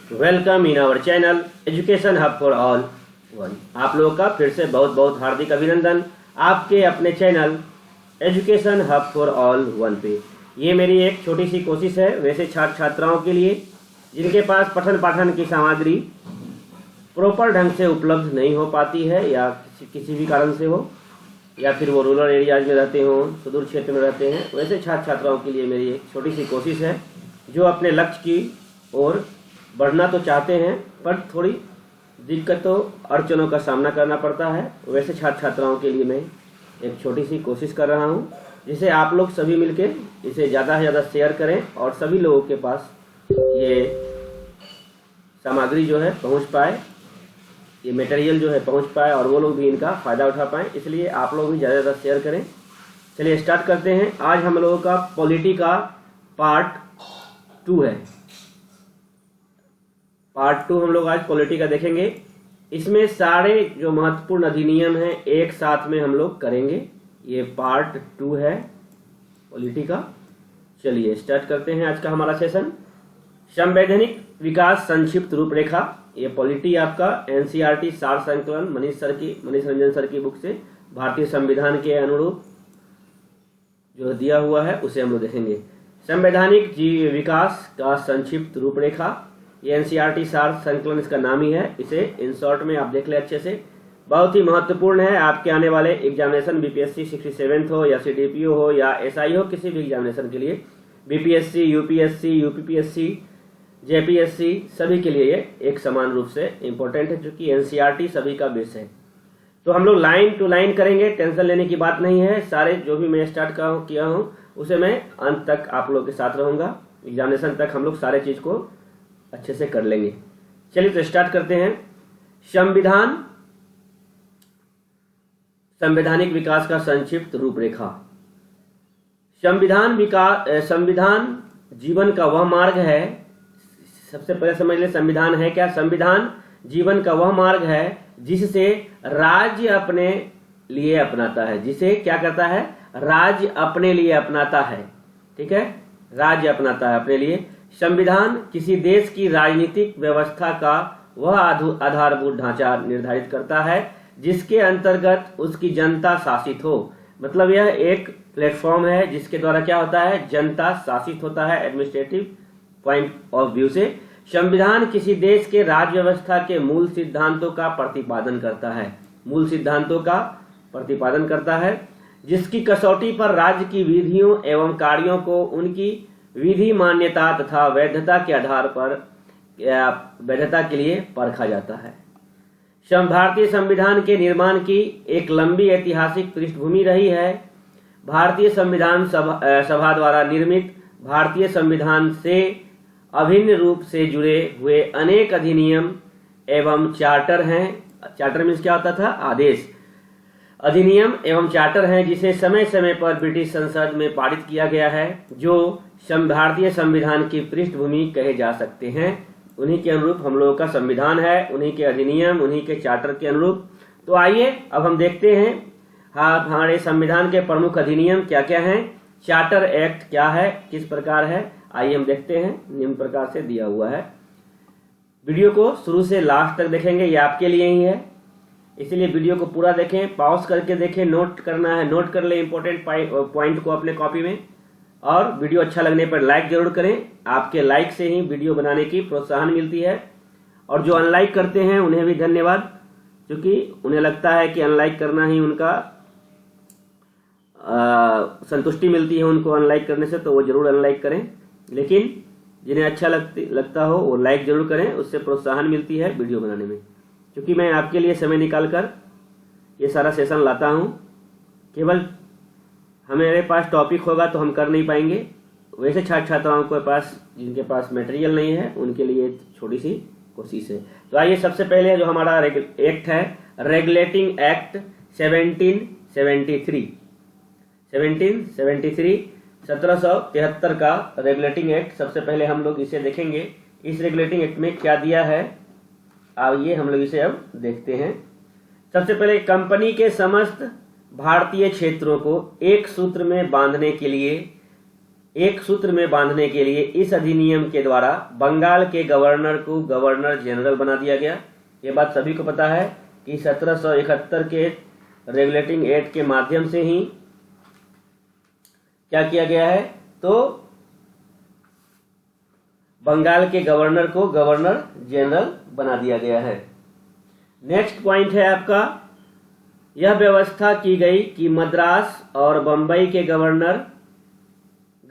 Welcome in our channel education hub for all one. आप लोगों का फिर से बहुत बहुत हार्दिक अभिनंदन आपके अपने channel education hub for all one पे। ये मेरी एक छोटी सी कोशिश है वैसे छात्र छात्राओं के लिए जिनके पास पठन पाठन की सामग्री प्रॉपर ढंग से उपलब्ध नहीं हो पाती है या किसी भी कारण से हो, या फिर वो रूरल एरियाज में रहते हों, सुदूर क्षेत्र में रहते हैं, वैसे छात्र छात्राओं के लिए मेरी एक छोटी सी कोशिश है जो अपने लक्ष्य की ओर बढ़ना तो चाहते हैं पर थोड़ी दिक्कतों अड़चनों का सामना करना पड़ता है। वैसे छात्र छात्राओं के लिए मैं एक छोटी सी कोशिश कर रहा हूं, जिसे आप लोग सभी मिलके इसे ज़्यादा से ज़्यादा शेयर करें और सभी लोगों के पास ये सामग्री जो है पहुंच पाए, ये मटेरियल जो है पहुंच पाए और वो लोग भी इनका फ़ायदा उठा पाएँ। इसलिए आप लोग भी ज़्यादा से ज़्यादा शेयर करें। चलिए स्टार्ट करते हैं। आज हम लोगों का पॉलिटी का पार्ट 2 है। पार्ट 2 हम लोग आज पॉलिटी का देखेंगे। इसमें सारे जो महत्वपूर्ण अधिनियम हैं एक साथ में हम लोग करेंगे। ये पार्ट 2 है पॉलिटी का। चलिए स्टार्ट करते हैं आज का हमारा सेशन। संवैधानिक विकास संक्षिप्त रूपरेखा। ये पॉलिटी आपका एनसीईआरटी सार संकलन मनीष रंजन सर की बुक से भारतीय संविधान के अनुरूप जो दिया हुआ है उसे हम लोग देखेंगे। संवैधानिक विकास का संक्षिप्त रूपरेखा, ये एनसीईआरटी सार संकलन इसका नाम ही है। इसे इन शॉर्ट में आप देख ले अच्छे से। बहुत ही महत्वपूर्ण है आपके आने वाले एग्जामिनेशन, बीपीएससी 67th हो या सीडीपीओ हो या एसआई हो, किसी भी एग्जामिनेशन के लिए, बीपीएससी, यूपीएससी, यूपीपीएससी, जेपीएससी, सभी के लिए ये एक समान रूप से इम्पोर्टेंट है क्योंकि एनसीईआरटी सभी का बेस है। तो हम लोग लाइन टू लाइन करेंगे, टेंशन लेने की बात नहीं है। सारे जो भी मैं स्टार्ट किया हूँ उसे मैं अंत तक आप लोग के साथ रहूंगा। एग्जामिनेशन तक हम लोग सारे चीज को अच्छे से कर लेंगे। चलिए तो स्टार्ट करते हैं। संवैधानिक विकास का संक्षिप्त रूपरेखा। संविधान जीवन का वह मार्ग है। सबसे पहले समझ ले संविधान है क्या। संविधान जीवन का वह मार्ग है जिससे राज्य अपने लिए अपनाता है। जिसे क्या करता है, राज्य अपने लिए अपनाता है। ठीक है, राज्य अपनाता है अपने लिए। संविधान किसी देश की राजनीतिक व्यवस्था का वह आधारभूत ढांचा निर्धारित करता है जिसके अंतर्गत उसकी जनता शासित हो। मतलब यह एक प्लेटफॉर्म है जिसके द्वारा क्या होता है, जनता शासित होता है। एडमिनिस्ट्रेटिव पॉइंट ऑफ व्यू से संविधान किसी देश के राज्य व्यवस्था के मूल सिद्धांतों का प्रतिपादन करता है। मूल सिद्धांतों का प्रतिपादन करता है जिसकी कसौटी पर राज्य की विधियों एवं कार्यों को उनकी विधि मान्यता तथा वैधता के आधार पर वैधता के लिए परखा जाता है। भारतीय संविधान के निर्माण की एक लंबी ऐतिहासिक पृष्ठभूमि रही है। भारतीय संविधान सभा द्वारा निर्मित भारतीय संविधान से अभिन्न रूप से जुड़े हुए अनेक अधिनियम एवं चार्टर हैं। चार्टर मीन्स क्या होता था, आदेश। अधिनियम एवं चार्टर हैं जिसे समय समय पर ब्रिटिश संसद में पारित किया गया है, जो भारतीय संविधान की पृष्ठभूमि कहे जा सकते हैं। उन्हीं के अनुरूप हम लोगों का संविधान है, उन्हीं के अधिनियम, उन्हीं के चार्टर के अनुरूप। तो आइए अब हम देखते हैं हमारे संविधान के प्रमुख अधिनियम क्या क्या हैं, चार्टर एक्ट क्या है, किस प्रकार है। आइए हम देखते हैं। निम्न प्रकार से दिया हुआ है। वीडियो को शुरू से लास्ट तक देखेंगे, ये आपके लिए ही है, इसलिए वीडियो को पूरा देखें, पॉज करके देखें। नोट करना है, नोट कर ले इंपॉर्टेंट पॉइंट को अपने कॉपी में। और वीडियो अच्छा लगने पर लाइक जरूर करें। आपके लाइक से ही वीडियो बनाने की प्रोत्साहन मिलती है। और जो अनलाइक करते हैं उन्हें भी धन्यवाद, क्योंकि उन्हें लगता है कि अनलाइक करना ही उनका संतुष्टि मिलती है उनको अनलाइक करने से, तो वो जरूर अनलाइक करें। लेकिन जिन्हें अच्छा लगता हो वो लाइक जरूर करें, उससे प्रोत्साहन मिलती है वीडियो बनाने में। क्योंकि मैं आपके लिए समय निकाल कर ये सारा सेशन लाता हूँ। केवल हमारे पास टॉपिक होगा तो हम कर नहीं पाएंगे। वैसे छात्र छात्राओं के पास जिनके पास मटेरियल नहीं है उनके लिए छोटी सी कोशिश है। तो आइए सबसे पहले जो हमारा एक्ट है, रेगुलेटिंग एक्ट 1773 1773 का रेगुलेटिंग एक्ट। सबसे पहले हम लोग इसे देखेंगे, इस रेगुलेटिंग एक्ट में क्या दिया है। आइए हम लोग इसे अब देखते हैं। सबसे पहले कंपनी के समस्त भारतीय क्षेत्रों को एक सूत्र में बांधने के लिए एक सूत्र में बांधने के लिए इस अधिनियम के द्वारा बंगाल के गवर्नर को गवर्नर जनरल बना दिया गया। ये बात सभी को पता है कि 1771 के रेगुलेटिंग एक्ट के माध्यम से ही क्या किया गया है, तो बंगाल के गवर्नर को गवर्नर जनरल बना दिया गया है। नेक्स्ट पॉइंट है आपका, यह व्यवस्था की गई कि मद्रास और बंबई के गवर्नर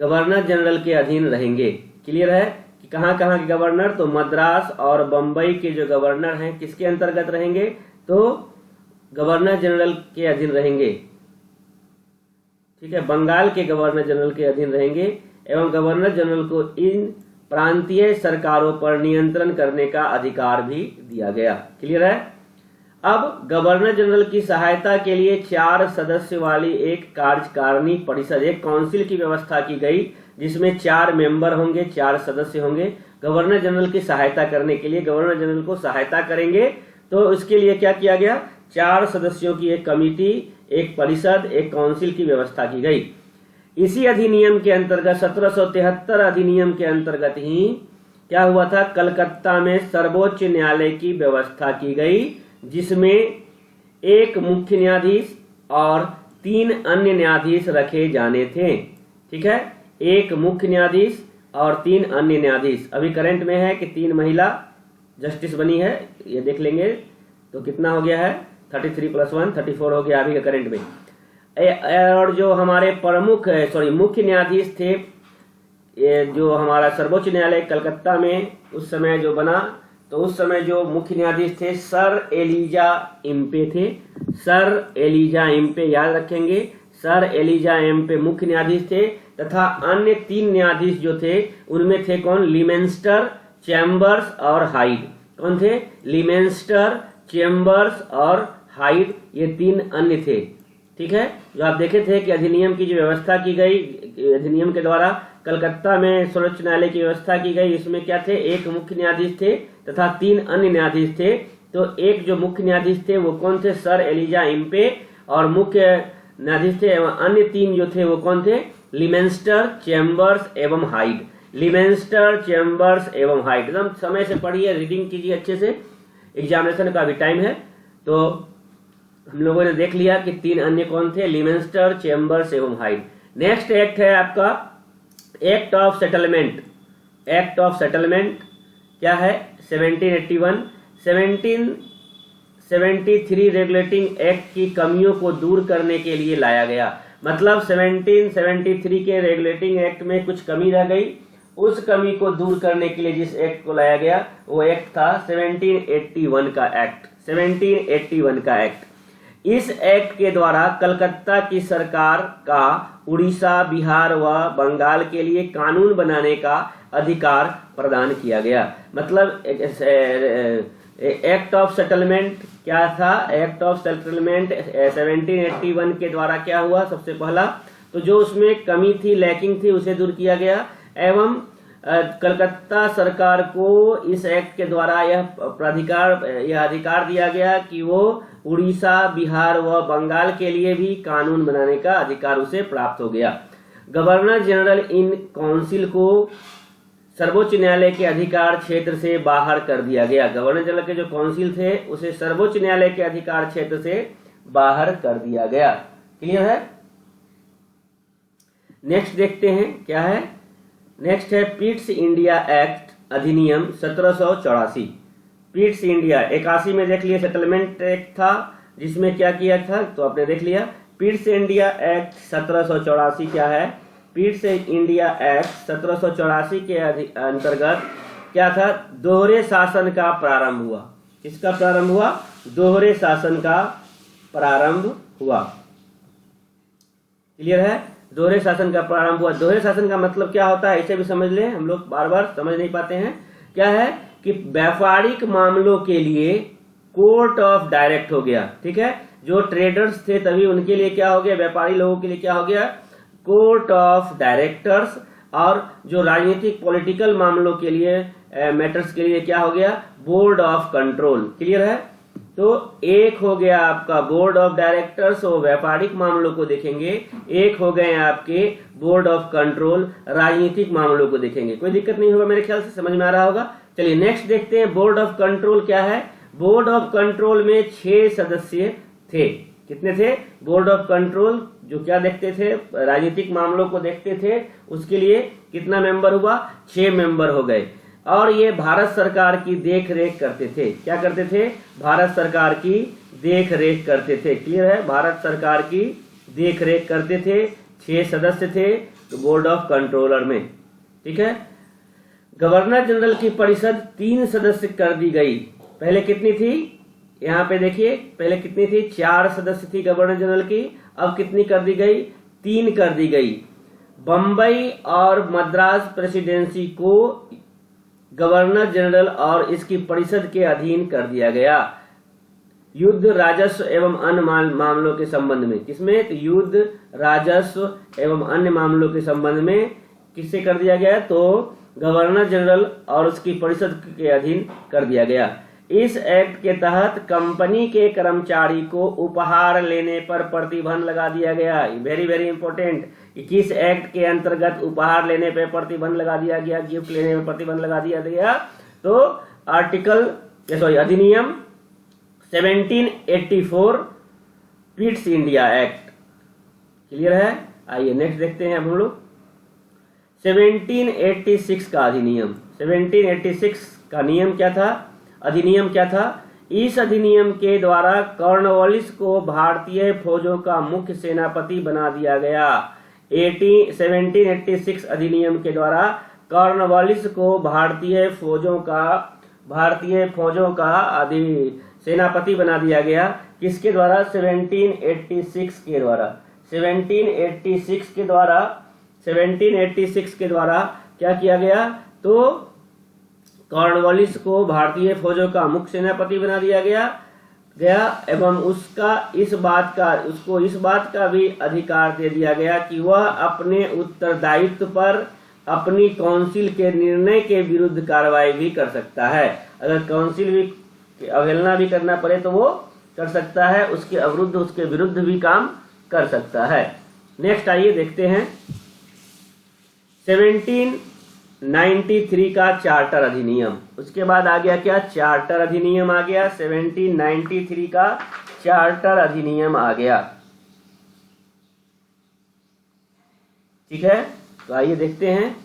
गवर्नर जनरल के अधीन रहेंगे। क्लियर है कि कहां कहां के गवर्नर, तो मद्रास और बंबई के जो गवर्नर हैं किसके अंतर्गत रहेंगे, तो गवर्नर जनरल के अधीन रहेंगे। ठीक है, बंगाल के गवर्नर जनरल के अधीन रहेंगे एवं गवर्नर जनरल को इन प्रांतीय सरकारों पर नियंत्रण करने का अधिकार भी दिया गया। क्लियर है। अब गवर्नर जनरल की सहायता के लिए 4 सदस्य वाली एक कार्यकारिणी परिषद, एक काउंसिल की व्यवस्था की गई, जिसमें 4 मेंबर होंगे, 4 सदस्य होंगे। गवर्नर जनरल की सहायता करने के लिए, गवर्नर जनरल को सहायता करेंगे, तो इसके लिए क्या किया गया, 4 सदस्यों की एक कमिटी, एक परिषद, एक काउंसिल की व्यवस्था की गई। इसी अधिनियम के अंतर्गत 1773 अधिनियम के अंतर्गत ही क्या हुआ था, कलकत्ता में सर्वोच्च न्यायालय की व्यवस्था की गई, जिसमें एक मुख्य न्यायाधीश और 3 अन्य न्यायाधीश रखे जाने थे। ठीक है, एक मुख्य न्यायाधीश और 3 अन्य न्यायाधीश। अभी करंट में है कि 3 महिला जस्टिस बनी है, ये देख लेंगे तो कितना हो गया है, 33 + 1 34 हो गया अभी का करंट में। और जो हमारे मुख्य न्यायाधीश थे, ये जो हमारा सर्वोच्च न्यायालय कलकत्ता में उस समय जो बना, तो उस समय जो मुख्य न्यायाधीश थे सर एलिजा इम्पे थे। सर एलिजा इम्पे याद रखेंगे, सर एलिजा इम्पे मुख्य न्यायाधीश थे, तथा अन्य 3 न्यायाधीश जो थे उनमें थे कौन, लिमेंस्टर, चैम्बर्स और हाइड। कौन थे, लिमेंस्टर, चैम्बर्स और हाइड, ये 3 अन्य थे। ठीक है, जो आप देखे थे कि अधिनियम की जो व्यवस्था की गई, अधिनियम के द्वारा कलकत्ता में सर्वोच्च न्यायालय की व्यवस्था की गई, इसमें क्या थे, एक मुख्य न्यायाधीश थे तथा 3 अन्य न्यायाधीश थे। तो एक जो मुख्य न्यायाधीश थे वो कौन थे, सर एलिजा इम्पे, और मुख्य न्यायाधीश थे एवं अन्य 3 जो थे वो कौन थे, लिमेंस्टर, चैम्बर्स एवं हाइड। लिमेंस्टर, चैम्बर्स एवं हाइड, एकदम समय से पढ़िए, रीडिंग कीजिए अच्छे से, एग्जामिनेशन का भी टाइम है। तो हम लोगों ने देख लिया कि 3 अन्य कौन थे, लिमेंस्टर, चैम्बर्स एवं हाइड। नेक्स्ट एक्ट है आपका act of settlement. Act of settlement क्या है, 1781। 1773 रेगुलेटिंग एक्ट की कमियों को दूर करने के लिए लाया गया। मतलब 1773 के रेगुलेटिंग एक्ट में कुछ कमी रह गई, उस कमी को दूर करने के लिए जिस एक्ट को लाया गया वो एक्ट था 1781 का एक्ट। 1781 का एक्ट। इस एक्ट के द्वारा कलकत्ता की सरकार का उड़ीसा, बिहार व बंगाल के लिए कानून बनाने का अधिकार प्रदान किया गया। मतलब एक्ट ऑफ सेटलमेंट क्या था, एक्ट ऑफ सेटलमेंट 1781 के द्वारा क्या हुआ, सबसे पहला तो जो उसमें कमी थी, लैकिंग थी, उसे दूर किया गया एवं कलकत्ता सरकार को इस एक्ट के द्वारा यह अधिकार दिया गया कि वो उड़ीसा, बिहार व बंगाल के लिए भी कानून बनाने का अधिकार उसे प्राप्त हो गया। गवर्नर जनरल इन काउंसिल को सर्वोच्च न्यायालय के अधिकार क्षेत्र से बाहर कर दिया गया। गवर्नर जनरल के जो काउंसिल थे उसे सर्वोच्च न्यायालय के अधिकार क्षेत्र से बाहर कर दिया गया। क्लियर है। नेक्स्ट देखते हैं क्या है। नेक्स्ट है पिट्स इंडिया एक्ट अधिनियम 1784। पिट्स इंडिया 81 में देख लिया सेटलमेंट एक्ट था जिसमें क्या किया था, तो आपने देख लिया। पिट्स इंडिया एक्ट 1784 क्या है, पिट्स इंडिया एक्ट 1784 के अंतर्गत क्या था, दोहरे शासन का प्रारंभ हुआ। किसका प्रारंभ हुआ, दोहरे शासन का प्रारंभ हुआ। क्लियर है, दोहरे शासन का प्रारंभ हुआ। दोहरे शासन का मतलब क्या होता है, इसे भी समझ लें, हम लोग बार बार समझ नहीं पाते हैं। क्या है कि व्यापारिक मामलों के लिए कोर्ट ऑफ डायरेक्ट हो गया। ठीक है, जो ट्रेडर्स थे तभी उनके लिए क्या हो गया, व्यापारी लोगों के लिए क्या हो गया, कोर्ट ऑफ डायरेक्टर्स। और जो राजनीतिक पॉलिटिकल मामलों के लिए मैटर्स के लिए क्या हो गया, बोर्ड ऑफ कंट्रोल। क्लियर है, तो एक हो गया आपका बोर्ड ऑफ डायरेक्टर्स, वो व्यापारिक मामलों को देखेंगे, एक हो गए आपके बोर्ड ऑफ कंट्रोल, राजनीतिक मामलों को देखेंगे। कोई दिक्कत नहीं होगा, मेरे ख्याल से समझ में आ रहा होगा। चलिए नेक्स्ट देखते हैं, बोर्ड ऑफ कंट्रोल क्या है। बोर्ड ऑफ कंट्रोल में 6 सदस्य थे। कितने थे? बोर्ड ऑफ कंट्रोल जो क्या देखते थे, राजनीतिक मामलों को देखते थे, उसके लिए कितना मेंबर हुआ? 6 मेंबर हो गए। और ये भारत सरकार की देख रेख करते थे। क्या करते थे? भारत सरकार की देख रेख करते थे। क्लियर है? भारत सरकार की देख रेख करते थे। 6 सदस्य थे तो बोर्ड ऑफ कंट्रोलर में। ठीक है। गवर्नर जनरल की परिषद 3 सदस्य कर दी गई। पहले कितनी थी? यहाँ पे देखिए, पहले कितनी थी? 4 सदस्य थी गवर्नर जनरल की। अब कितनी कर दी गई? 3 कर दी गई। बंबई और मद्रास प्रेसिडेंसी को गवर्नर जनरल और इसकी परिषद के अधीन कर दिया गया। युद्ध, राजस्व एवं अन्य मामलों के संबंध में। किसमें? तो युद्ध, राजस्व एवं अन्य मामलों के संबंध में किससे कर दिया गया? तो गवर्नर जनरल और उसकी परिषद के अधीन कर दिया गया। इस एक्ट के तहत कंपनी के कर्मचारी को उपहार लेने पर प्रतिबंध लगा दिया गया। वेरी वेरी इंपॉर्टेंट, किस एक्ट के अंतर्गत उपहार लेने पर प्रतिबंध लगा दिया गया, गिफ्ट लेने पर प्रतिबंध लगा दिया गया? तो अधिनियम 1784 पिट्स इंडिया एक्ट। क्लियर है? आइए नेक्स्ट देखते हैं हम लोग 1786 का अधिनियम। 1786 का नियम क्या था? अधिनियम क्या था? इस अधिनियम के द्वारा कॉर्नवालिस को भारतीय फौजों का मुख्य सेनापति बना दिया गया। 1786 अधिनियम के द्वारा कॉर्नवालिस को भारतीय फौजों का सेनापति बना दिया गया। किसके द्वारा? 1786 के द्वारा। 1786 के द्वारा क्या किया गया? तो कॉर्नवालिस को भारतीय फौजों का मुख्य सेनापति बना दिया गया एवं उसको इस बात का भी अधिकार दे दिया गया कि वह अपने उत्तरदायित्व पर अपनी काउंसिल के निर्णय के विरुद्ध कार्रवाई भी कर सकता है। अगर काउंसिल भी अवहेलना भी करना पड़े तो वो कर सकता है, उसके विरुद्ध भी काम कर सकता है। नेक्स्ट आइए देखते हैं 1793 का चार्टर अधिनियम। उसके बाद आ गया क्या? चार्टर अधिनियम आ गया। 1793 का चार्टर अधिनियम आ गया। ठीक है, तो आइए देखते हैं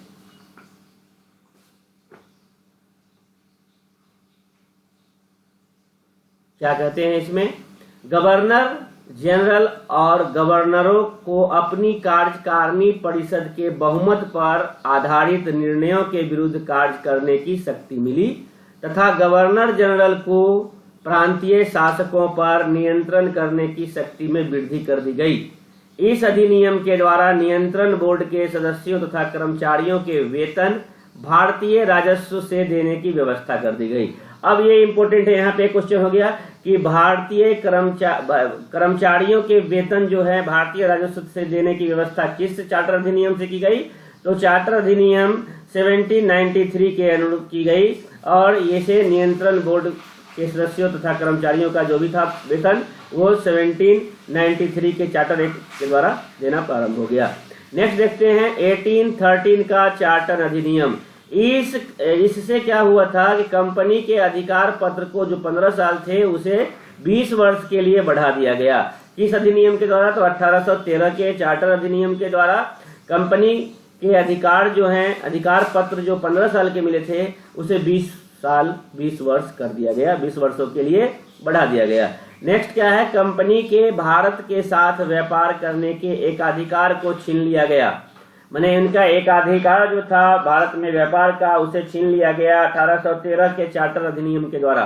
क्या कहते हैं इसमें। गवर्नर जनरल और गवर्नरों को अपनी कार्यकारिणी परिषद के बहुमत पर आधारित निर्णयों के विरुद्ध कार्य करने की शक्ति मिली तथा गवर्नर जनरल को प्रांतीय शासकों पर नियंत्रण करने की शक्ति में वृद्धि कर दी गई। इस अधिनियम के द्वारा नियंत्रण बोर्ड के सदस्यों तथा कर्मचारियों के वेतन भारतीय राजस्व से देने की व्यवस्था कर दी गई। अब ये इंपॉर्टेंट है, यहाँ पे क्वेश्चन हो गया कि भारतीय कर्मचारियों के वेतन जो है भारतीय राजस्व से देने की व्यवस्था किस चार्टर अधिनियम से की गई? तो चार्टर अधिनियम 1793 के अनुरूप की गई और इसे नियंत्रण बोर्ड के सदस्यों तथा कर्मचारियों का जो भी था वेतन वो 1793 के चार्टर एक्ट के द्वारा देना प्रारंभ हो गया। नेक्स्ट देखते हैं 1813 का चार्टर अधिनियम। इससे क्या हुआ था कि कंपनी के अधिकार पत्र को जो 15 साल थे उसे 20 वर्ष के लिए बढ़ा दिया गया। किस अधिनियम के द्वारा? तो 1813 के चार्टर अधिनियम के द्वारा कंपनी के अधिकार जो हैं, अधिकार पत्र जो 15 साल के मिले थे उसे 20 वर्ष कर दिया गया, 20 वर्षों के लिए बढ़ा दिया गया। नेक्स्ट क्या है? कंपनी के भारत के साथ व्यापार करने के एकाधिकार को छीन लिया गया। माने इनका एकाधिकार जो था भारत में व्यापार का उसे छीन लिया गया 1813 के चार्टर अधिनियम के द्वारा।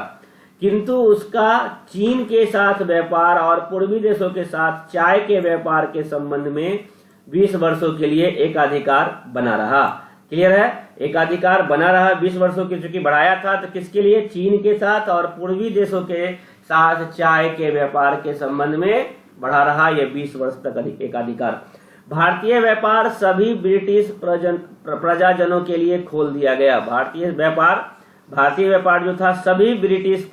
किंतु उसका चीन के साथ व्यापार और पूर्वी देशों के साथ चाय के व्यापार के संबंध में 20 वर्षों के लिए एकाधिकार बना रहा। क्लियर है? एकाधिकार बना रहा 20 वर्षों की, चूंकि बढ़ाया था तो किसके लिए? चीन के साथ और पूर्वी देशों के साथ चाय के व्यापार के संबंध में बढ़ा रहा ये 20 वर्ष तक एकाधिकार। भारतीय व्यापार सभी ब्रिटिश प्रजाजनों के लिए खोल दिया गया। भारतीय व्यापार जो था सभी ब्रिटिश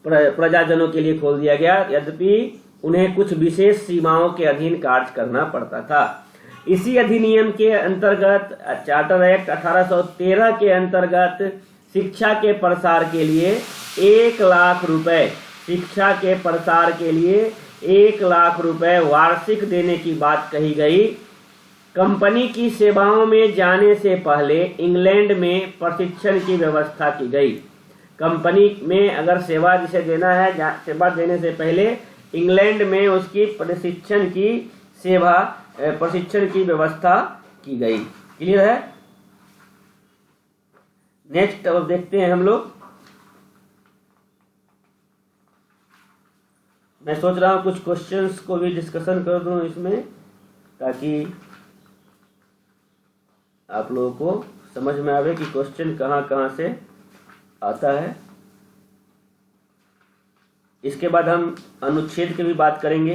प्रजाजनों के लिए खोल दिया गया, यद्यपि उन्हें कुछ विशेष सीमाओं के अधीन कार्य करना पड़ता था। इसी अधिनियम के अंतर्गत चार्टर एक्ट 1813 के अंतर्गत शिक्षा के प्रसार के लिए 1 लाख रुपए, शिक्षा के प्रसार के लिए 1 लाख रुपए वार्षिक देने की बात कही गई। कंपनी की सेवाओं में जाने से पहले इंग्लैंड में प्रशिक्षण की व्यवस्था की गई। कंपनी में अगर सेवा जिसे देना है, सेवा देने से पहले इंग्लैंड में उसकी प्रशिक्षण की व्यवस्था की गई। क्लियर है? नेक्स्ट अब देखते हैं हम लोग। मैं सोच रहा हूं कुछ क्वेश्चंस को भी डिस्कशन कर दूं इसमें, ताकि आप लोगों को समझ में आवे कि क्वेश्चन कहां से आता है। इसके बाद हम अनुच्छेद की भी बात करेंगे,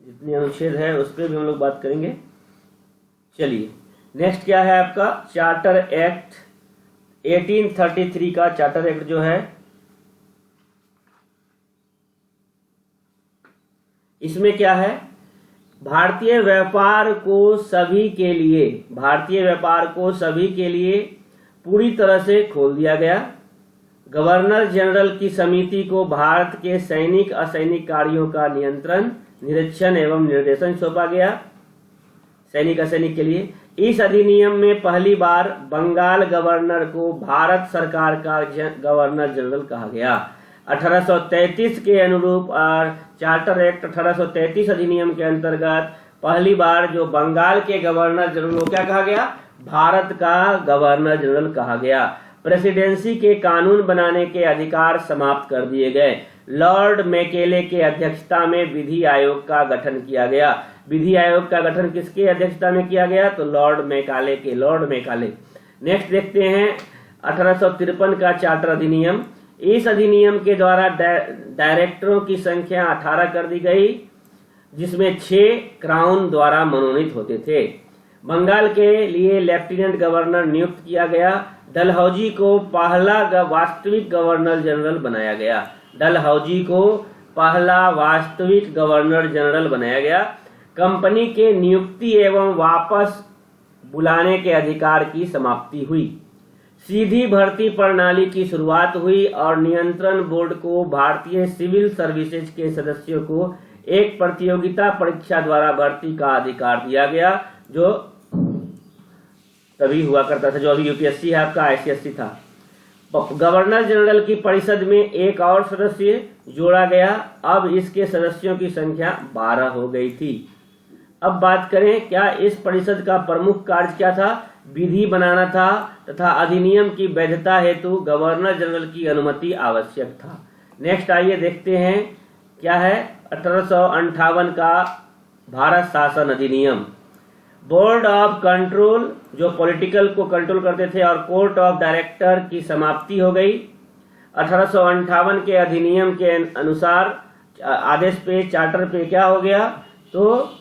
जितनी अनुच्छेद है उस पर भी हम लोग बात करेंगे। चलिए नेक्स्ट क्या है आपका चार्टर एक्ट 1833 का चार्टर एक्ट जो है, इसमें क्या है, भारतीय व्यापार को सभी के लिए पूरी तरह से खोल दिया गया। गवर्नर जनरल की समिति को भारत के सैनिक असैनिक कार्यों का नियंत्रण, निरीक्षण एवं निर्देशन सौंपा गया, सैनिक असैनिक के लिए। इस अधिनियम में पहली बार बंगाल गवर्नर को भारत सरकार का गवर्नर जनरल कहा गया। 1833 के अनुरूप और चार्टर एक्ट 1833 अधिनियम के अंतर्गत पहली बार जो बंगाल के गवर्नर जनरल को क्या कहा गया, भारत का गवर्नर जनरल कहा गया। प्रेसिडेंसी के कानून बनाने के अधिकार समाप्त कर दिए गए। लॉर्ड मैकेले के अध्यक्षता में विधि आयोग का गठन किया गया। विधि आयोग का गठन किसके अध्यक्षता में किया गया, तो लॉर्ड मैकाले। नेक्स्ट देखते हैं 1853 का चार्टर अधिनियम। इस अधिनियम के द्वारा डायरेक्टरों की संख्या 18 कर दी गई, जिसमें 6 क्राउन द्वारा मनोनीत होते थे। बंगाल के लिए लेफ्टिनेंट गवर्नर नियुक्त किया गया। डलहौजी को पहला वास्तविक गवर्नर जनरल बनाया गया। कंपनी के नियुक्ति एवं वापस बुलाने के अधिकार की समाप्ति हुई। सीधी भर्ती प्रणाली की शुरुआत हुई और नियंत्रण बोर्ड को भारतीय सिविल सर्विसेज के सदस्यों को एक प्रतियोगिता परीक्षा द्वारा भर्ती का अधिकार दिया गया, जो तभी हुआ करता था, जो अभी यूपीएससी है आपका, आईसीएससी था। गवर्नर जनरल की परिषद में एक और सदस्य जोड़ा गया। अब इसके सदस्यों की संख्या 12 हो गई थी। अब बात करें क्या इस परिषद का प्रमुख कार्य क्या था, विधि बनाना था तथा अधिनियम की वैधता हेतु गवर्नर जनरल की अनुमति आवश्यक था। नेक्स्ट आइए देखते हैं क्या है 1858 का भारत शासन अधिनियम। बोर्ड ऑफ कंट्रोल जो पॉलिटिकल को कंट्रोल करते थे और कोर्ट ऑफ डायरेक्टर की समाप्ति हो गई। 1858 के अधिनियम के अनुसार आदेश पे चार्टर पे क्या हो गया, तो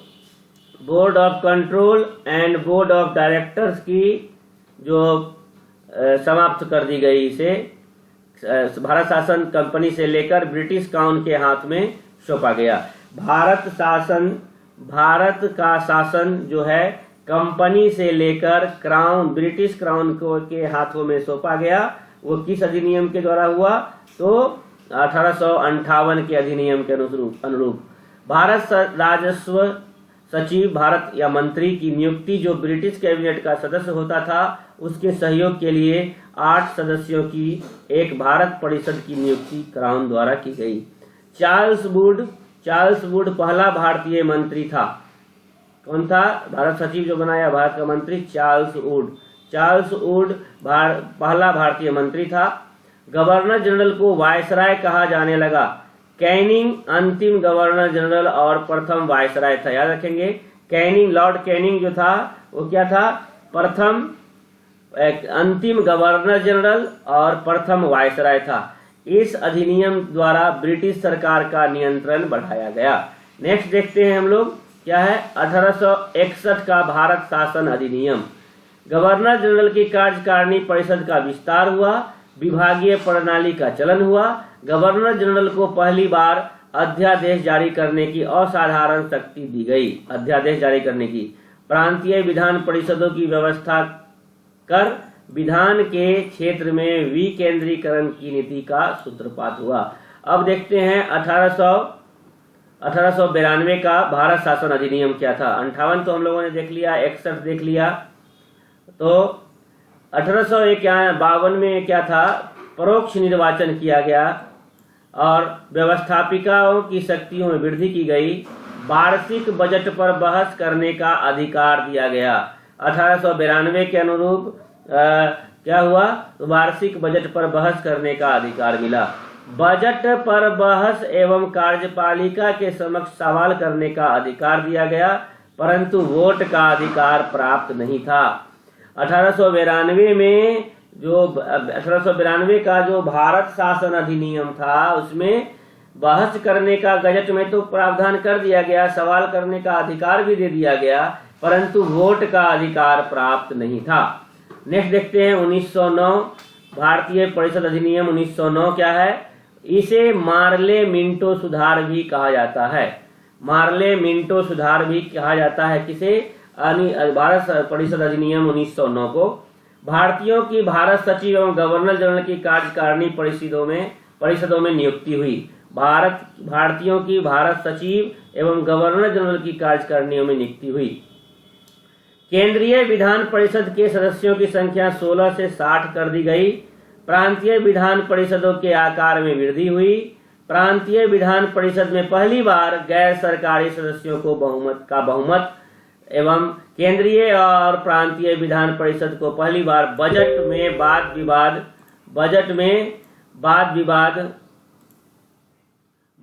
board of control and board of directors की जो समाप्त कर दी गई। इसे भारत शासन कंपनी से लेकर ब्रिटिश क्राउन के हाथ में सौंपा गया। भारत का शासन जो है कंपनी से लेकर क्राउन, ब्रिटिश क्राउन को के हाथों में सौंपा गया। वो किस अधिनियम के द्वारा हुआ, तो 1858 के अधिनियम के अनुरूप। भारत राजस्व सचिव भारत या मंत्री की नियुक्ति जो ब्रिटिश कैबिनेट का सदस्य होता था, उसके सहयोग के लिए 8 सदस्यों की एक भारत परिषद की नियुक्ति क्राउन द्वारा की गई। चार्ल्स वुड पहला भारतीय मंत्री था। कौन था, भारत सचिव जो बनाया भारत का मंत्री, चार्ल्स वुड पहला भारतीय मंत्री था। गवर्नर जनरल को वायसराय कहा जाने लगा। कैनिंग अंतिम गवर्नर जनरल और प्रथम वायसराय था। याद रखेंगे, कैनिंग, लॉर्ड कैनिंग जो था वो क्या था, प्रथम अंतिम गवर्नर जनरल और प्रथम वायसराय था। इस अधिनियम द्वारा ब्रिटिश सरकार का नियंत्रण बढ़ाया गया। नेक्स्ट देखते हैं हम लोग क्या है 1861 का भारत शासन अधिनियम। गवर्नर जनरल की कार्यकारिणी परिषद का विस्तार हुआ। विभागीय प्रणाली का चलन हुआ। गवर्नर जनरल को पहली बार अध्यादेश जारी करने की असाधारण शक्ति दी गई। अध्यादेश जारी करने की। प्रांतीय विधान परिषदों की व्यवस्था कर विधान के क्षेत्र में विकेंद्रीकरण की नीति का सूत्रपात हुआ। अब देखते हैं 1892 का भारत शासन अधिनियम क्या था। 58 तो हम लोगों ने देख लिया, 61 देख लिया। तो 1852 में क्या था, परोक्ष निर्वाचन किया गया और व्यवस्थापिकाओं की शक्तियों में वृद्धि की गई। वार्षिक बजट पर बहस करने का अधिकार दिया गया। 1892 के अनुरूप क्या हुआ, तो वार्षिक बजट पर बहस करने का अधिकार मिला। बजट पर बहस एवं कार्यपालिका के समक्ष सवाल करने का अधिकार दिया गया, परंतु वोट का अधिकार प्राप्त नहीं था। 1892 में जो 1892 का जो भारत शासन अधिनियम था, उसमें बहस करने का गजट में तो प्रावधान कर दिया गया, सवाल करने का अधिकार भी दे दिया गया, परंतु वोट का अधिकार प्राप्त नहीं था। नेक्स्ट देखते हैं 1909 भारतीय परिषद अधिनियम 1909 क्या है। इसे मार्ले मिंटो सुधार भी कहा जाता है। मार्ले मिंटो सुधार भी कहा जाता है किसे, भारत परिषद अधिनियम 1909 को। भारतीयों की भारत सचिव एवं गवर्नर जनरल की कार्यकारिणी परिषदों में नियुक्ति हुई। भारतीयों की भारत सचिव एवं गवर्नर जनरल की कार्यकारिणियों में नियुक्ति हुई। केंद्रीय विधान परिषद के सदस्यों की संख्या 16 से 60 कर दी गई। प्रांतीय विधान परिषदों के आकार में वृद्धि हुई। प्रांतीय विधान परिषद में पहली बार गैर सरकारी सदस्यों को बहुमत एवं केंद्रीय और प्रांतीय विधान परिषद को पहली बार बजट में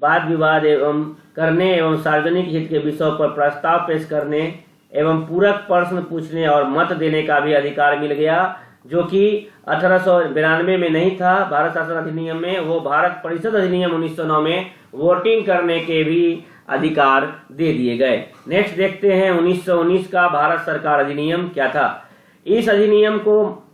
वाद विवाद एवं करने एवं सार्वजनिक हित के विषयों पर प्रस्ताव पेश करने एवं पूरक प्रश्न पूछने और मत देने का भी अधिकार मिल गया, जो कि 1892 में नहीं था भारत शासन अधिनियम में। वो भारत परिषद अधिनियम 1909 में वोटिंग करने के भी अधिकार दे दिए गए। नेक्स्ट देखते हैं 1919 का भारत सरकार अधिनियम क्या था। इस अधिनियम को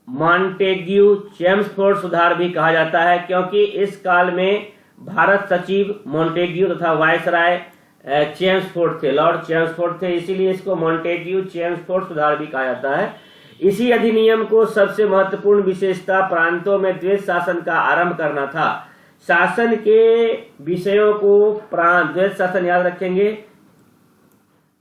मॉन्टेग्यू चेम्सफोर्ड सुधार भी कहा जाता है, क्योंकि इस काल में भारत सचिव मॉन्टेग्यू तथा वायसराय चेम्सफोर्ड थे, लॉर्ड चेम्सफोर्ड थे, इसीलिए इसको मॉन्टेग्यू चेम्सफोर्ड सुधार भी कहा जाता है। इसी अधिनियम को सबसे महत्वपूर्ण विशेषता प्रांतों में द्वैत शासन का आरंभ करना था। शासन के विषयों को द्वैत शासन याद रखेंगे,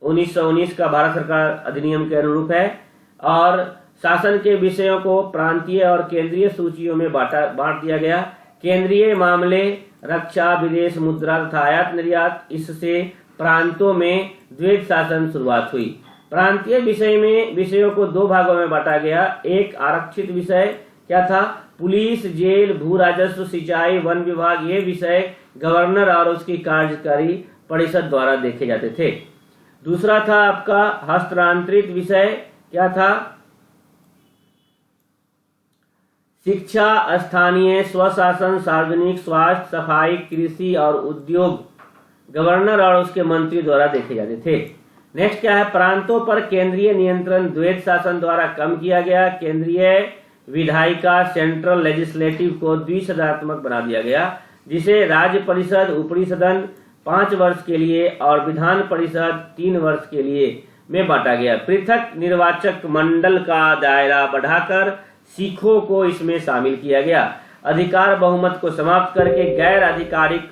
1919 का भारत सरकार अधिनियम के अनुरूप है। और शासन के विषयों को प्रांतीय और केंद्रीय सूचियों में बांट दिया गया। केंद्रीय मामले, रक्षा, विदेश मुद्रा तथा आयात निर्यात, इससे प्रांतों में द्वैत शासन शुरुआत हुई। प्रांतीय विषयों को दो भागों में बांटा गया। एक आरक्षित विषय क्या था, पुलिस, जेल, भू राजस्व, सिंचाई, वन विभाग, ये विषय गवर्नर और उसकी कार्यकारी परिषद द्वारा देखे जाते थे। दूसरा था आपका हस्तांतरित विषय क्या था, शिक्षा, स्थानीय स्वशासन, सार्वजनिक स्वास्थ्य, सफाई, कृषि और उद्योग गवर्नर और उसके मंत्री द्वारा देखे जाते थे। नेक्स्ट क्या है, प्रांतों पर केंद्रीय नियंत्रण द्वैत शासन द्वारा कम किया गया। केंद्रीय विधायिका सेंट्रल लेजिस्लेटिव को द्विसदनात्मक बना दिया गया, जिसे राज्य परिषद, ऊपरी सदन 5 वर्ष के लिए और विधान परिषद 3 वर्ष के लिए में बांटा गया। पृथक निर्वाचक मंडल का दायरा बढ़ाकर सिखों को इसमें शामिल किया गया। अधिकार बहुमत को समाप्त करके गैर आधिकारिक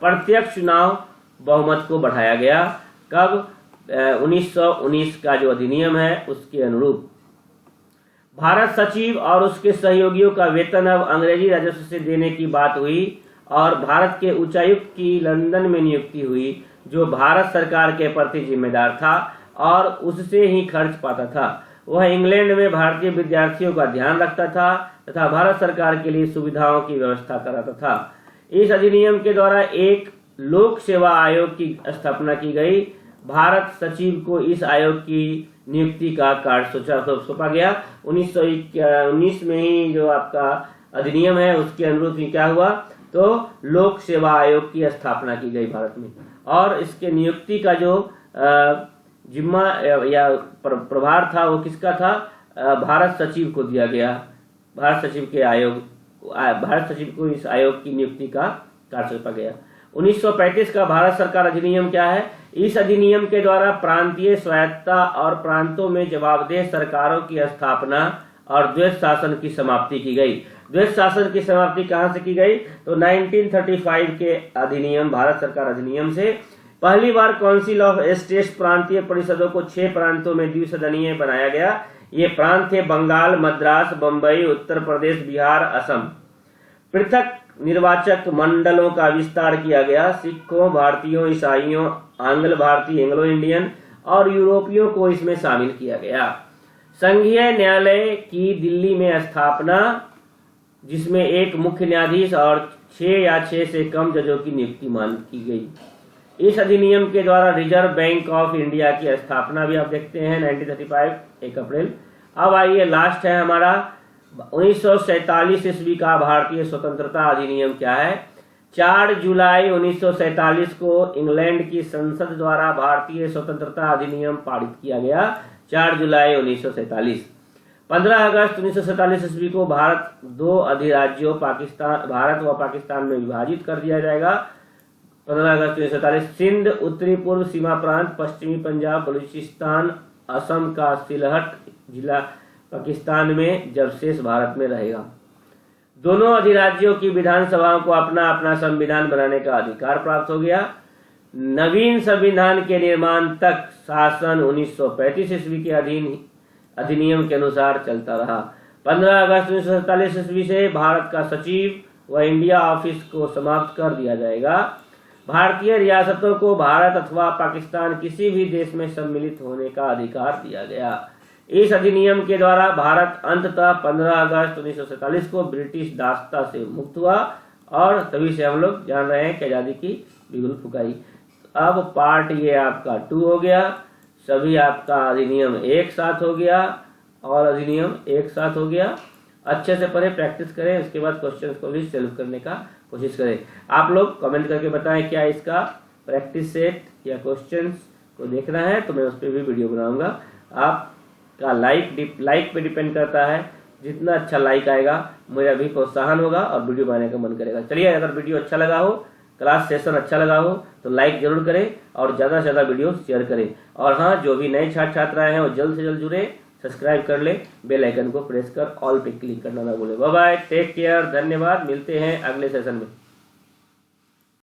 प्रत्यक्ष चुनाव बहुमत को बढ़ाया गया। कब, 1919 का जो अधिनियम है उसके अनुरूप। भारत सचिव और उसके सहयोगियों का वेतन अब अंग्रेजी राजस्व से देने की बात हुई और भारत के उच्चायुक्त की लंदन में नियुक्ति हुई, जो भारत सरकार के प्रति जिम्मेदार था और उससे ही खर्च पाता था। वह इंग्लैंड में भारतीय विद्यार्थियों का ध्यान रखता था तथा भारत सरकार के लिए सुविधाओं की व्यवस्था कराता था। इस अधिनियम के द्वारा एक लोक सेवा आयोग की स्थापना की गई। भारत सचिव को इस आयोग की नियुक्ति का कार्य सौंपा गया। 1919 में ही जो आपका अधिनियम है उसके अनुरूप ही क्या हुआ, तो लोक सेवा आयोग की स्थापना की गई भारत में, और इसके नियुक्ति का जो जिम्मा या प्रभार था वो किसका था, भारत सचिव को दिया गया। भारत सचिव को इस आयोग की नियुक्ति का कार्य सौंपा गया। 1935 का भारत सरकार अधिनियम क्या है? इस अधिनियम के द्वारा प्रांतीय स्वायत्तता और प्रांतों में जवाबदेह सरकारों की स्थापना और द्वैध शासन की समाप्ति की गई। द्वैध शासन की समाप्ति कहां से की गई? तो 1935 के अधिनियम, भारत सरकार अधिनियम से पहली बार काउंसिल ऑफ स्टेट्स प्रांतीय परिषदों को 6 प्रांतों में द्विसदनीय बनाया गया। ये प्रांत थे बंगाल, मद्रास, बंबई, उत्तर प्रदेश, बिहार, असम। पृथक निर्वाचक मंडलों का विस्तार किया गया। सिखों, भारतीयों, ईसाइयों, आंग्ल भारतीय, एंग्लो इंडियन और यूरोपियों को इसमें शामिल किया गया। संघीय न्यायालय की दिल्ली में स्थापना, जिसमें एक मुख्य न्यायाधीश और 6 या 6 से कम जजों की नियुक्ति मांग की गई। इस अधिनियम के द्वारा रिजर्व बैंक ऑफ इंडिया की स्थापना भी आप देखते हैं 1935 1 अप्रैल। अब आइए लास्ट है हमारा 1947 ईस्वी का भारतीय स्वतंत्रता अधिनियम क्या है? 4 जुलाई 1947 को इंग्लैंड की संसद द्वारा भारतीय स्वतंत्रता अधिनियम पारित किया गया। 4 जुलाई 1947। 15 अगस्त 1947 ईस्वी को भारत 2 अधिराज्यों भारत व पाकिस्तान में विभाजित कर दिया जाएगा। 15 अगस्त 1947 सिंध, उत्तरी पूर्व सीमा प्रांत, पश्चिमी पंजाब, बलूचिस्तान, असम का सिलहट जिला पाकिस्तान में, जब शेष भारत में रहेगा। दोनों अधिराज्यों की विधानसभाओं को अपना अपना संविधान बनाने का अधिकार प्राप्त हो गया। नवीन संविधान के निर्माण तक शासन 1935 ईस्वी के अधिनियम के अनुसार चलता रहा। 15 अगस्त 1947 ईस्वी से भारत का सचिव व इंडिया ऑफिस को समाप्त कर दिया जाएगा। भारतीय रियासतों को भारत अथवा पाकिस्तान किसी भी देश में सम्मिलित होने का अधिकार दिया गया। इस अधिनियम के द्वारा भारत अंततः 15 अगस्त 1947 को ब्रिटिश दासता से मुक्त हुआ और तभी से हम लोग जान रहे हैं कि आजादी की बिगुल फुकाई। अब पार्ट ये आपका 2 हो गया, सभी आपका अधिनियम एक साथ हो गया और अधिनियम एक साथ हो गया। अच्छे से पढ़े, प्रैक्टिस करें, उसके बाद क्वेश्चंस को भी सॉल्व करने का कोशिश करें। आप लोग कमेंट करके बताएं क्या इसका प्रैक्टिस सेट या क्वेश्चंस को देखना है, तो मैं उस पर भी वीडियो बनाऊंगा। आपका लाइक पे डिपेंड करता है, जितना अच्छा लाइक आएगा मेरा भी प्रोत्साहन होगा और वीडियो बनाने का मन करेगा। चलिए, अगर वीडियो अच्छा लगा हो, क्लास सेशन अच्छा लगा हो तो लाइक जरूर करें और ज़्यादा से ज़्यादा वीडियो शेयर करें। और हाँ, जो भी नए छात्र छात्राएं हैं वो जल्द से जल्द जुड़े, सब्सक्राइब कर ले, बेल आइकन को प्रेस कर ऑल पे क्लिक करना ना भूले। बाय बाय, टेक केयर, धन्यवाद, मिलते हैं अगले सेशन में।